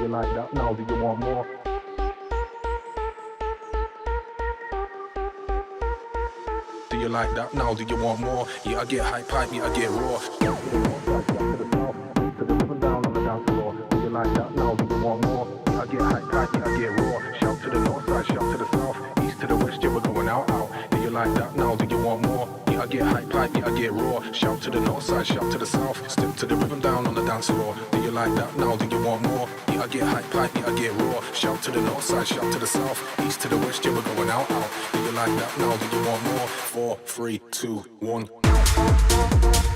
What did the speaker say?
you like that now? Do you want more? Do you like that now? Do you want more? Yeah, I get hype, yeah, I get raw. Shout to the north side, shout to the south, east to the rhythm down on the dance floor. Do you like that now? Do you want more? Yeah, I get hype, yeah, I get raw. Shout to the north side, shout to the south, east to the west, yeah, we're going out. Do you like that now? Do you want more? Yeah, I get hype, yeah, I get raw. Shout to the north side, shout to the south, step to the rhythm down on the dance floor. Do you like that now? Do you want more? Yeah, I get hype, yeah, I get raw. Shout to the north side, shout to the south, east to the west, yeah, we're going out. Do you like that now? Do you want more? 4, 3, 2, 1.